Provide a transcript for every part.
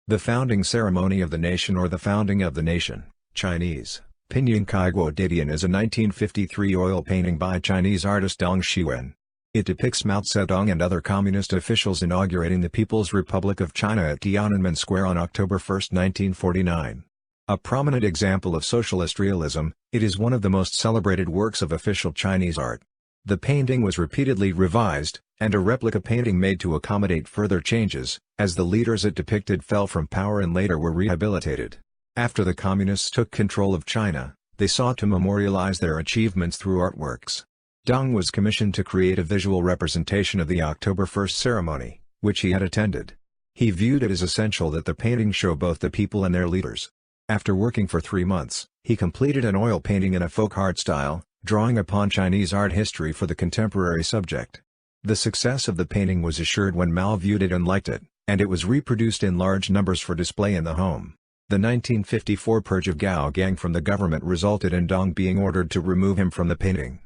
The founding ceremony of the nation or the founding of the nation, Chinese, Pinyin Kai Guo Didian, is a 1953 oil painting by Chinese artist Dong Xiwen. It depicts Mao Zedong and other communist officials inaugurating the People's Republic of China at Tiananmen Square on October 1, 1949. A prominent example of socialist realism, it is one of the most celebrated works of official Chinese art. The painting was repeatedly revised, and a replica painting made to accommodate further changes, as the leaders it depicted fell from power and later were rehabilitated. After the communists took control of China, they sought to memorialize their achievements through artworks. Dong was commissioned to create a visual representation of the October 1 ceremony, which he had attended. He viewed it as essential that the painting show both the people and their leaders. After working for 3 months, he completed an oil painting in a folk art style, drawing upon Chinese art history for the contemporary subject. The success of the painting was assured when Mao viewed it and liked it, and it was reproduced in large numbers for display in the home. The 1954 purge of Gao Gang from the government resulted in Dong being ordered to remove him from the painting.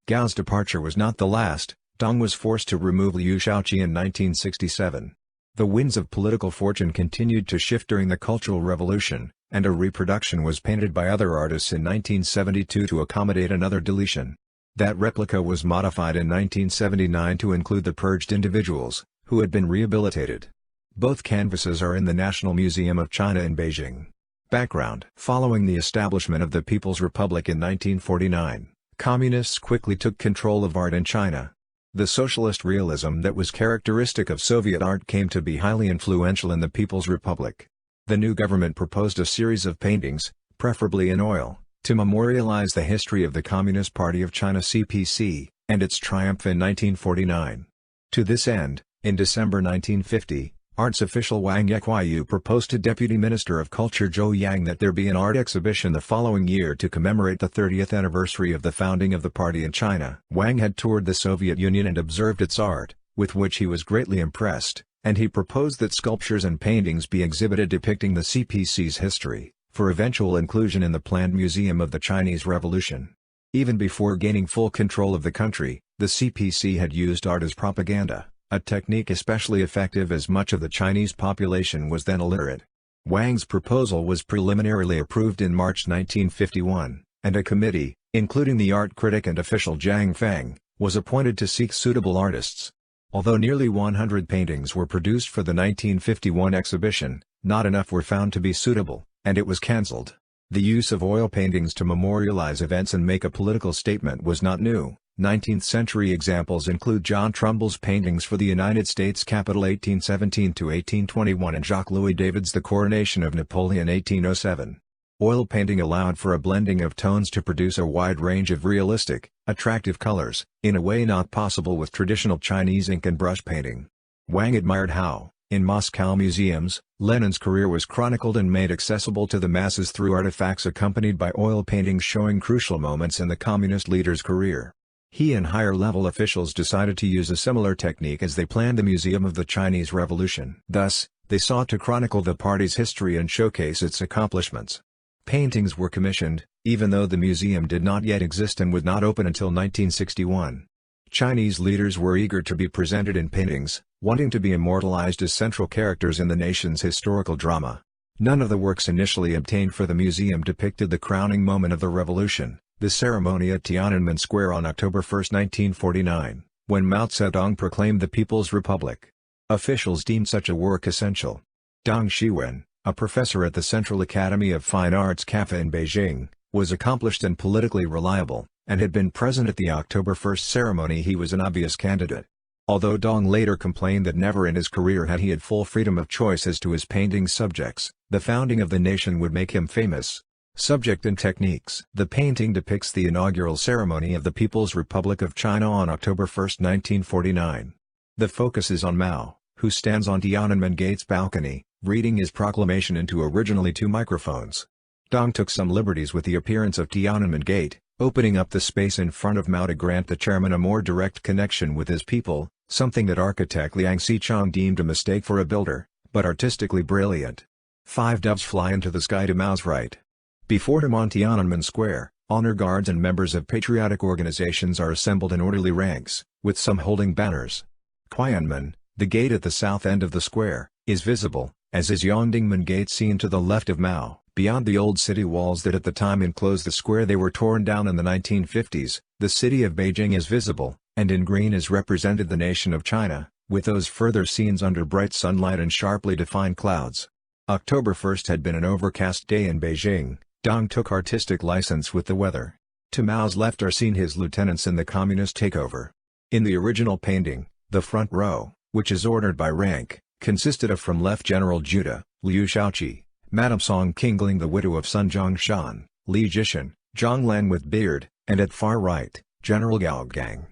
Gao's departure was not the last. Dong was forced to remove Liu Shaoqi in 1967. The winds of political fortune continued to shift during the Cultural Revolution, and a reproduction was painted by other artists in 1972 to accommodate another deletion. That replica was modified in 1979 to include the purged individuals, who had been rehabilitated. Both canvases are in the National Museum of China in Beijing. Background: following the establishment of the People's Republic in 1949, communists quickly took control of art in China. The socialist realism that was characteristic of Soviet art came to be highly influential in the People's Republic. The new government proposed a series of paintings, preferably in oil, to memorialize the history of the Communist Party of China (CPC) and its triumph in 1949. To this end, in December 1950, arts official Wang Yeqiu proposed to Deputy Minister of Culture Zhou Yang that there be an art exhibition the following year to commemorate the 30th anniversary of the founding of the party in China. Wang had toured the Soviet Union and observed its art, with which he was greatly impressed, and he proposed that sculptures and paintings be exhibited depicting the CPC's history, for eventual inclusion in the planned Museum of the Chinese Revolution. Even before gaining full control of the country, the CPC had used art as propaganda, a technique especially effective as much of the Chinese population was then illiterate. Wang's proposal was preliminarily approved in March 1951, and a committee, including the art critic and official Zhang Feng, was appointed to seek suitable artists. Although nearly 100 paintings were produced for the 1951 exhibition, not enough were found to be suitable, and it was cancelled. The use of oil paintings to memorialize events and make a political statement was not new. 19th-century examples include John Trumbull's paintings for the United States Capitol 1817-1821 and Jacques-Louis David's The Coronation of Napoleon 1807. Oil painting allowed for a blending of tones to produce a wide range of realistic, attractive colors, in a way not possible with traditional Chinese ink and brush painting. Wang admired how, in Moscow museums, Lenin's career was chronicled and made accessible to the masses through artifacts accompanied by oil paintings showing crucial moments in the communist leader's career. He and higher-level officials decided to use a similar technique as they planned the Museum of the Chinese Revolution. Thus, they sought to chronicle the party's history and showcase its accomplishments. Paintings were commissioned, even though the museum did not yet exist and would not open until 1961. Chinese leaders were eager to be presented in paintings, wanting to be immortalized as central characters in the nation's historical drama. None of the works initially obtained for the museum depicted the crowning moment of the revolution, the ceremony at Tiananmen Square on October 1, 1949, when Mao Zedong proclaimed the People's Republic. Officials deemed such a work essential. Dong Xiwen, a professor at the Central Academy of Fine Arts CAFA in Beijing, was accomplished and politically reliable, and had been present at the October 1 ceremony. He was an obvious candidate. Although Dong later complained that never in his career had he had full freedom of choice as to his painting subjects, the founding of the nation would make him famous. Subject and techniques. The painting depicts the inaugural ceremony of the People's Republic of China on October 1, 1949. The focus is on Mao, who stands on Tiananmen Gate's balcony, reading his proclamation into originally 2 microphones. Dong took some liberties with the appearance of Tiananmen Gate, opening up the space in front of Mao to grant the chairman a more direct connection with his people, something that architect Liang Xichang deemed a mistake for a builder, but artistically brilliant. 5 doves fly into the sky to Mao's right. Before him on Tiananmen Square, honor guards and members of patriotic organizations are assembled in orderly ranks, with some holding banners. Qianmen, the gate at the south end of the square, is visible, as is Yongdingmen Gate seen to the left of Mao. Beyond the old city walls that at the time enclosed the square they were torn down in the 1950s, the city of Beijing is visible, and in green is represented the nation of China, with those further scenes under bright sunlight and sharply defined clouds. October 1st had been an overcast day in Beijing. Dong took artistic license with the weather. To Mao's left are seen his lieutenants in the communist takeover. In the original painting, the front row, which is ordered by rank, consisted of from left General Juda, Liu Shaoqi, Madame Song Qingling the widow of Sun Zhongshan, Li Jishan, Zhang Lan with beard, and at far right, General Gao Gang.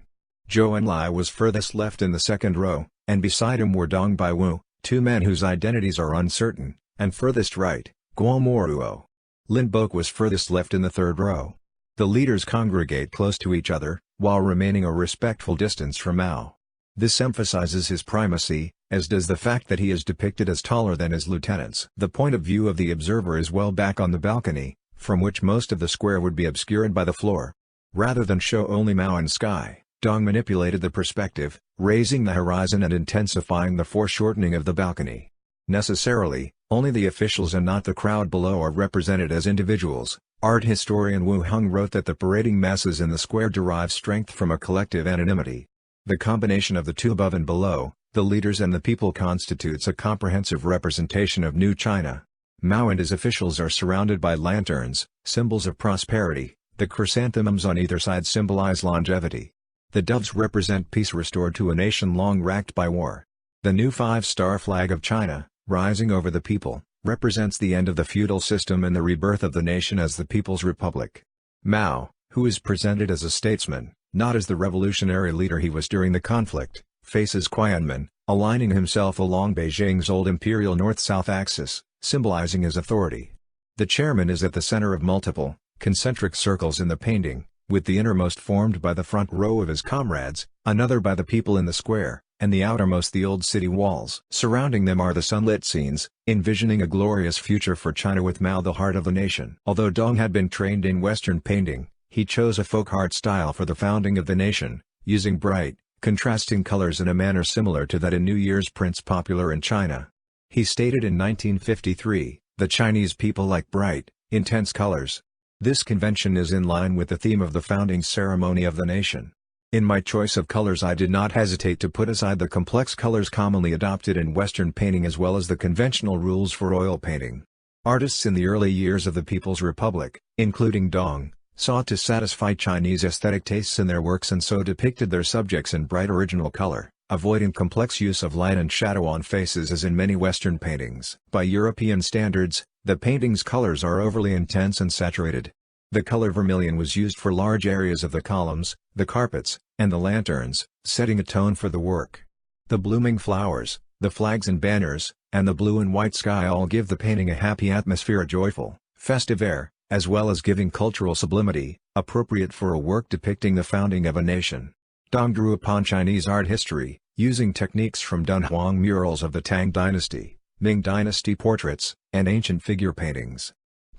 Zhou Enlai was furthest left in the second row, and beside him were Dong Baiwu, two men whose identities are uncertain, and furthest right, Guo Moruo. Lin Bok was furthest left in the third row. The leaders congregate close to each other, while remaining a respectful distance from Mao. This emphasizes his primacy, as does the fact that he is depicted as taller than his lieutenants. The point of view of the observer is well back on the balcony, from which most of the square would be obscured by the floor. Rather than show only Mao and sky, Dong manipulated the perspective, raising the horizon and intensifying the foreshortening of the balcony. Necessarily, only the officials and not the crowd below are represented as individuals. Art historian Wu Heng wrote that the parading masses in the square derive strength from a collective anonymity. The combination of the two above and below, the leaders and the people, constitutes a comprehensive representation of New China. Mao and his officials are surrounded by lanterns, symbols of prosperity. The chrysanthemums on either side symbolize longevity. The doves represent peace restored to a nation long racked by war. The new five-star flag of China, rising over the people, represents the end of the feudal system and the rebirth of the nation as the People's Republic. Mao, who is presented as a statesman, not as the revolutionary leader he was during the conflict, faces Qianmen, aligning himself along Beijing's old imperial north-south axis, symbolizing his authority. The chairman is at the center of multiple, concentric circles in the painting, with the innermost formed by the front row of his comrades, another by the people in the square, and the outermost the old city walls. Surrounding them are the sunlit scenes, envisioning a glorious future for China with Mao the heart of the nation. Although Dong had been trained in Western painting, he chose a folk art style for the founding of the nation, using bright, contrasting colors in a manner similar to that in New Year's prints popular in China. He stated in 1953, "The Chinese people like bright, intense colors." This convention is in line with the theme of the founding ceremony of the nation. In my choice of colors I did not hesitate to put aside the complex colors commonly adopted in Western painting as well as the conventional rules for oil painting. Artists in the early years of the People's Republic, including Dong, sought to satisfy Chinese aesthetic tastes in their works and so depicted their subjects in bright original color, avoiding complex use of light and shadow on faces as in many Western paintings. By European standards, the painting's colors are overly intense and saturated. The color vermilion was used for large areas of the columns, the carpets, and the lanterns, setting a tone for the work. The blooming flowers, the flags and banners, and the blue and white sky all give the painting a happy atmosphere, a joyful, festive air, as well as giving cultural sublimity, appropriate for a work depicting the founding of a nation. Dong drew upon Chinese art history, using techniques from Dunhuang murals of the Tang dynasty, Ming dynasty portraits, and ancient figure paintings.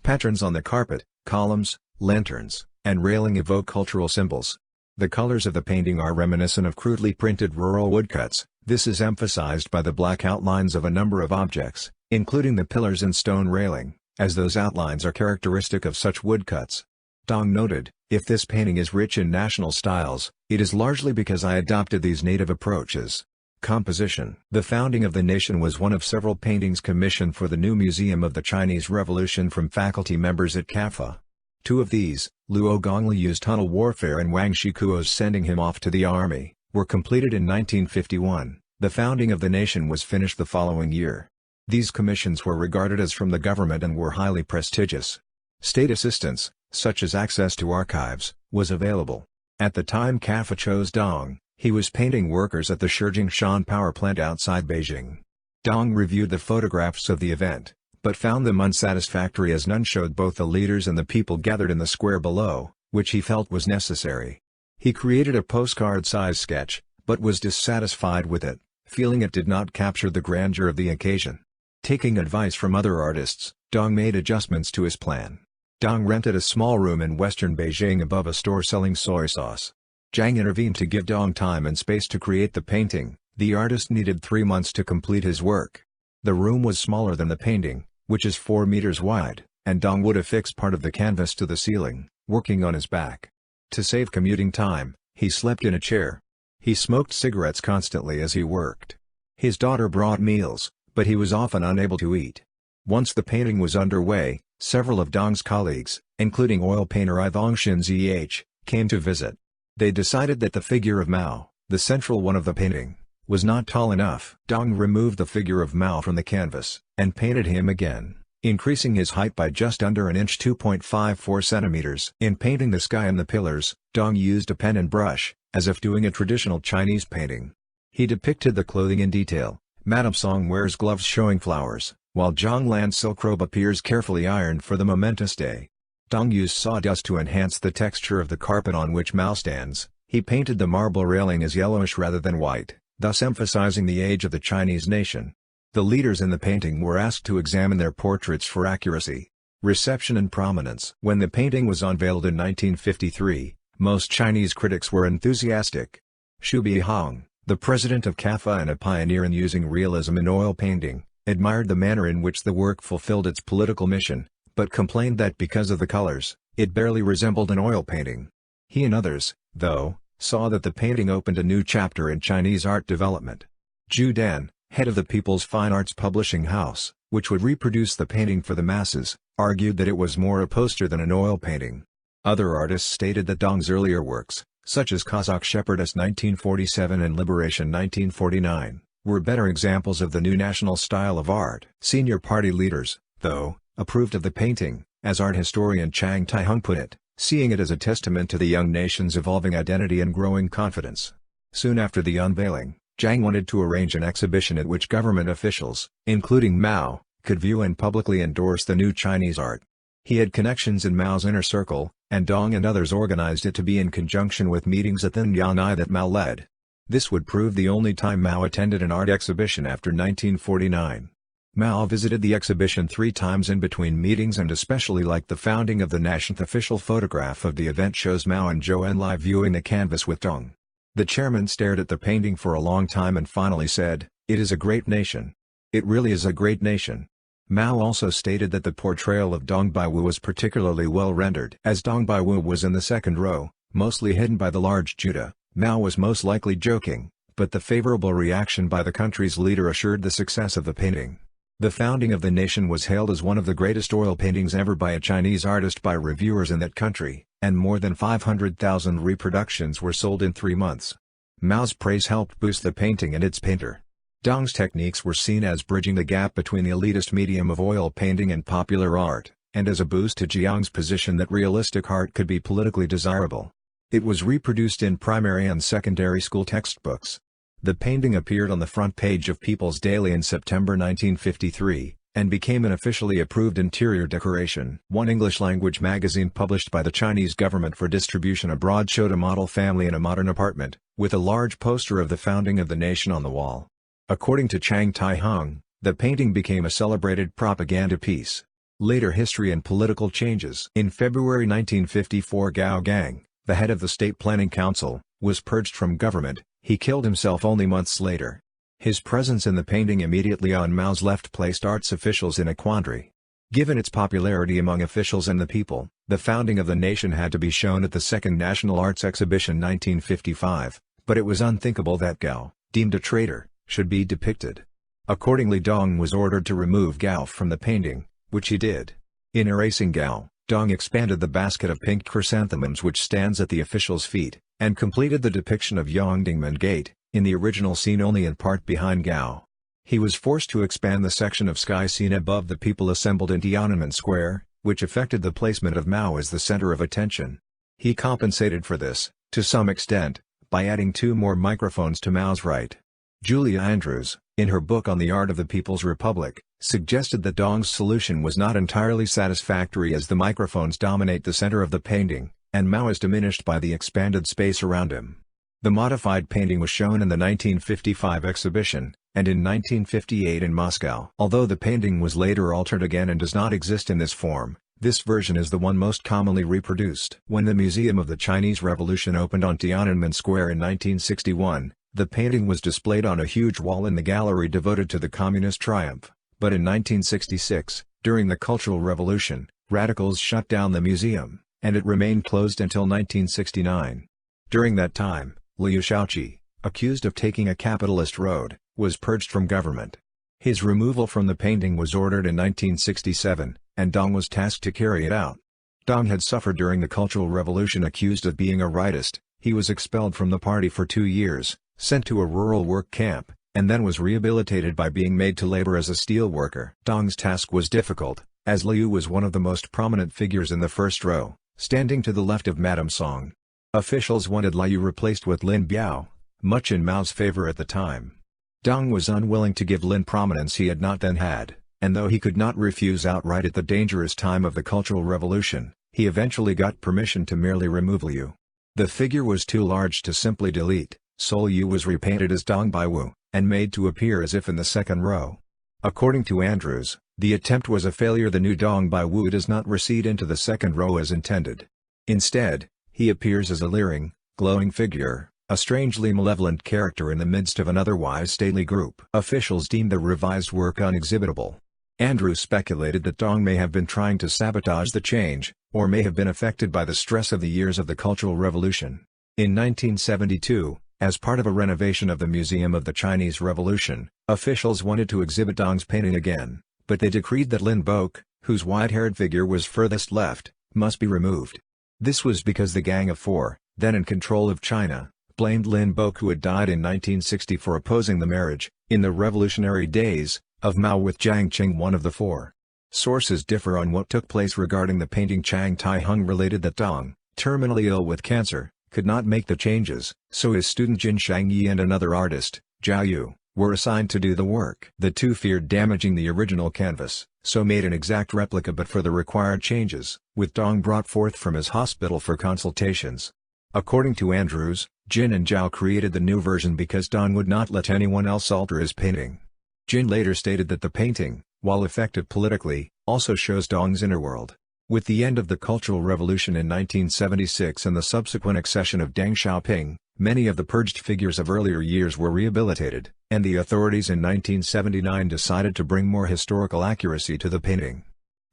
Patterns on the carpet, columns, lanterns, and railing evoke cultural symbols. The colors of the painting are reminiscent of crudely printed rural woodcuts. This is emphasized by the black outlines of a number of objects, including the pillars and stone railing, as those outlines are characteristic of such woodcuts. Dong noted, "If this painting is rich in national styles, it is largely because I adopted these native approaches." Composition. The founding of the nation was one of several paintings commissioned for the new Museum of the Chinese Revolution from faculty members at CAFA. Two of these, Luo Gongliu's tunnel warfare and Wang Shikuo's sending him off to the army, were completed in 1951. The founding of the nation was finished the following year. These commissions were regarded as from the government and were highly prestigious. State assistance, such as access to archives, was available. At the time CAFA chose Dong, he was painting workers at the Shijingshan power plant outside Beijing. Dong reviewed the photographs of the event, but found them unsatisfactory as none showed both the leaders and the people gathered in the square below, which he felt was necessary. He created a postcard-size sketch, but was dissatisfied with it, feeling it did not capture the grandeur of the occasion. Taking advice from other artists, Dong made adjustments to his plan. Dong rented a small room in western Beijing above a store selling soy sauce. Zhang intervened to give Dong time and space to create the painting. The artist needed 3 months to complete his work. The room was smaller than the painting, which is 4 meters wide, and Dong would affix part of the canvas to the ceiling, working on his back. To save commuting time, he slept in a chair. He smoked cigarettes constantly as he worked. His daughter brought meals, but he was often unable to eat. Once the painting was underway, several of Dong's colleagues, including oil painter I Thongshin Zh, came to visit. They decided that the figure of Mao, the central one of the painting, was not tall enough. Dong removed the figure of Mao from the canvas, and painted him again, increasing his height by just under an inch 2.54 centimeters. In painting the sky and the pillars, Dong used a pen and brush, as if doing a traditional Chinese painting. He depicted the clothing in detail. Madame Song wears gloves showing flowers, while Zhang Lan's silk robe appears carefully ironed for the momentous day. Dong used sawdust to enhance the texture of the carpet on which Mao stands. He painted the marble railing as yellowish rather than white, thus emphasizing the age of the Chinese nation. The leaders in the painting were asked to examine their portraits for accuracy, reception and prominence. When the painting was unveiled in 1953, most Chinese critics were enthusiastic. Xu Beihong, the president of CAFA and a pioneer in using realism in oil painting, admired the manner in which the work fulfilled its political mission, but complained that because of the colors, it barely resembled an oil painting. He and others, though, saw that the painting opened a new chapter in Chinese art development. Zhu Dan, head of the People's Fine Arts Publishing House, which would reproduce the painting for the masses, argued that it was more a poster than an oil painting. Other artists stated that Dong's earlier works, such as Kazakh Shepherdess 1947 and Liberation 1949, were better examples of the new national style of art. Senior party leaders, though, approved of the painting, as art historian Chang Tai-hung put it, seeing it as a testament to the young nation's evolving identity and growing confidence. Soon after the unveiling, Zhang wanted to arrange an exhibition at which government officials, including Mao, could view and publicly endorse the new Chinese art. He had connections in Mao's inner circle, and Dong and others organized it to be in conjunction with meetings at the Yan'ai that Mao led. This would prove the only time Mao attended an art exhibition after 1949. Mao visited the exhibition 3 times in between meetings and especially liked the founding of the nation. The official photograph of the event shows Mao and Zhou Enlai viewing the canvas with Dong. The chairman stared at the painting for a long time and finally said, "It is a great nation. It really is a great nation." Mao also stated that the portrayal of Dong Baiwu was particularly well rendered. As Dong Baiwu was in the second row, mostly hidden by the large Judah, Mao was most likely joking, but the favorable reaction by the country's leader assured the success of the painting. The founding of the nation was hailed as one of the greatest oil paintings ever by a Chinese artist by reviewers in that country, and more than 500,000 reproductions were sold in 3 months. Mao's praise helped boost the painting and its painter. Dong's techniques were seen as bridging the gap between the elitist medium of oil painting and popular art, and as a boost to Jiang's position that realistic art could be politically desirable. It was reproduced in primary and secondary school textbooks. The painting appeared on the front page of People's Daily in September 1953, and became an officially approved interior decoration. One English-language magazine published by the Chinese government for distribution abroad showed a model family in a modern apartment, with a large poster of the founding of the nation on the wall. According to Chang Tai-hung, the painting became a celebrated propaganda piece. Later history and political changes. In February 1954, Gao Gang, the head of the State Planning Council, was purged from government. He killed himself only months later. His presence in the painting immediately on Mao's left placed arts officials in a quandary. Given its popularity among officials and the people, the founding of the nation had to be shown at the Second National Arts Exhibition 1955, but it was unthinkable that Gao, deemed a traitor, should be depicted. Accordingly, Dong was ordered to remove Gao from the painting, which he did. In erasing Gao, Dong expanded the basket of pink chrysanthemums which stands at the official's feet, and completed the depiction of Yongdingmen Gate, in the original scene only in part behind Gao. He was forced to expand the section of sky seen above the people assembled in Tiananmen Square, which affected the placement of Mao as the center of attention. He compensated for this, to some extent, by adding 2 more microphones to Mao's right. Julia Andrews, in her book on the Art of the People's Republic, suggested that Dong's solution was not entirely satisfactory as the microphones dominate the center of the painting, and Mao is diminished by the expanded space around him. The modified painting was shown in the 1955 exhibition, and in 1958 in Moscow. Although the painting was later altered again and does not exist in this form, this version is the one most commonly reproduced. When the Museum of the Chinese Revolution opened on Tiananmen Square in 1961, The painting was displayed on a huge wall in the gallery devoted to the Communist triumph, but in 1966, during the Cultural Revolution, radicals shut down the museum, and it remained closed until 1969. During that time, Liu Shaoqi, accused of taking a capitalist road, was purged from government. His removal from the painting was ordered in 1967, and Dong was tasked to carry it out. Dong had suffered during the Cultural Revolution. Accused of being a rightist, he was expelled from the party for 2 years, sent to a rural work camp, and then was rehabilitated by being made to labor as a steel worker. Dong's task was difficult, as Liu was one of the most prominent figures in the first row, standing to the left of Madame Song. Officials wanted Liu replaced with Lin Biao, much in Mao's favor at the time. Dong was unwilling to give Lin prominence he had not then had, and though he could not refuse outright at the dangerous time of the Cultural Revolution, he eventually got permission to merely remove Liu. The figure was too large to simply delete, so Liu was repainted as Dong by Wu, and made to appear as if in the second row. According to Andrews, the attempt was a failure. The new Dong by Wu does not recede into the second row as intended. Instead, he appears as a leering, glowing figure, a strangely malevolent character in the midst of an otherwise stately group. Officials deemed the revised work unexhibitable. Andrews speculated that Dong may have been trying to sabotage the change, or may have been affected by the stress of the years of the Cultural Revolution. In 1972, as part of a renovation of the Museum of the Chinese Revolution, officials wanted to exhibit Dong's painting again, but they decreed that Lin Bok, whose white-haired figure was furthest left, must be removed. This was because the Gang of Four, then in control of China, blamed Lin Bok, who had died in 1960, for opposing the marriage, in the revolutionary days, of Mao with Jiang Qing, one of the four. Sources differ on what took place regarding the painting. Chang Tai-hung related that Dong, terminally ill with cancer, could not make the changes, so his student Jin Shangyi and another artist, Zhao Yu, were assigned to do the work. The two feared damaging the original canvas, so made an exact replica but for the required changes, with Dong brought forth from his hospital for consultations. According to Andrews, Jin and Zhao created the new version because Dong would not let anyone else alter his painting. Jin later stated that the painting, while effective politically, also shows Dong's inner world. With the end of the Cultural Revolution in 1976 and the subsequent accession of Deng Xiaoping, many of the purged figures of earlier years were rehabilitated, and the authorities in 1979 decided to bring more historical accuracy to the painting.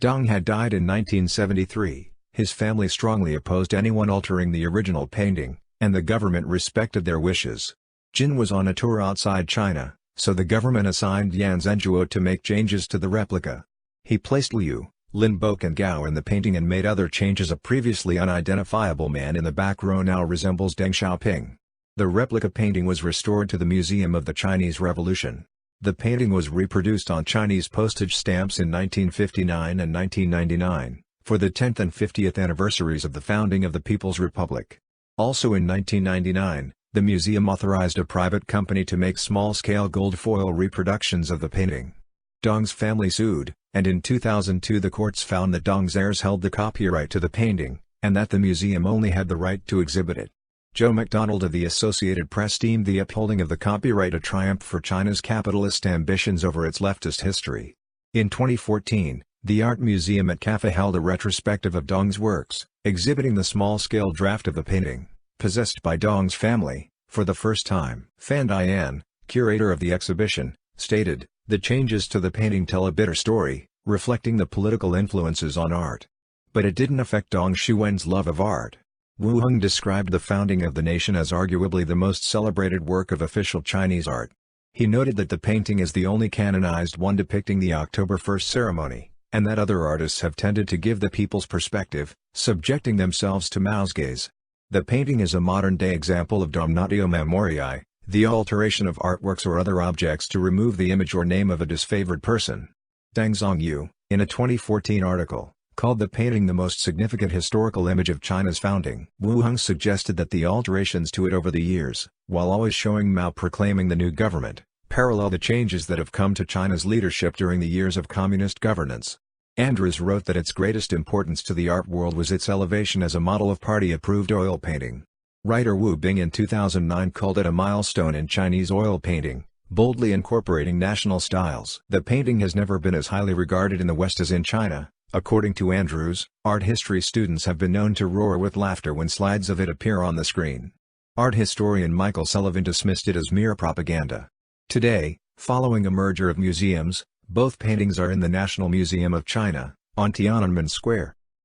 Dong had died in 1973, his family strongly opposed anyone altering the original painting, and the government respected their wishes. Jin was on a tour outside China, so the government assigned Yan Zhenzuo to make changes to the replica. He placed Liu, Lin Bok and Gao in the painting and made other changes. A previously unidentifiable man in the back row now resembles Deng Xiaoping. The replica painting was restored to the Museum of the Chinese Revolution. The painting was reproduced on Chinese postage stamps in 1959 and 1999, for the 10th and 50th anniversaries of the founding of the People's Republic. Also in 1999, the museum authorized a private company to make small-scale gold foil reproductions of the painting. Dong's family sued, and in 2002 the courts found that Dong's heirs held the copyright to the painting, and that the museum only had the right to exhibit it. Joe MacDonald of the Associated Press deemed the upholding of the copyright a triumph for China's capitalist ambitions over its leftist history. In 2014, the Art Museum at Cafe held a retrospective of Dong's works, exhibiting the small-scale draft of the painting, possessed by Dong's family, for the first time. Fan Dian, curator of the exhibition, stated, "The changes to the painting tell a bitter story, reflecting the political influences on art. But it didn't affect Dong Xuan's love of art." Wu Heng described the founding of the nation as arguably the most celebrated work of official Chinese art. He noted that the painting is the only canonized one depicting the October 1st ceremony, and that other artists have tended to give the people's perspective, subjecting themselves to Mao's gaze. The painting is a modern-day example of damnatio memoriae, the alteration of artworks or other objects to remove the image or name of a disfavored person. Deng Zhongyu, in a 2014 article, called the painting the most significant historical image of China's founding. Wu Heng suggested that the alterations to it over the years, while always showing Mao proclaiming the new government, parallel the changes that have come to China's leadership during the years of communist governance. Andrews wrote that its greatest importance to the art world was its elevation as a model of party-approved oil painting. Writer Wu Bing in 2009 called it a milestone in Chinese oil painting, boldly incorporating national styles. The painting has never been as highly regarded in the West as in China. According to Andrews, art history students have been known to roar with laughter when slides of it appear on the screen. Art historian Michael Sullivan dismissed it as mere propaganda. Today, following a merger of museums, both paintings are in the National Museum of China, on Tiananmen Square.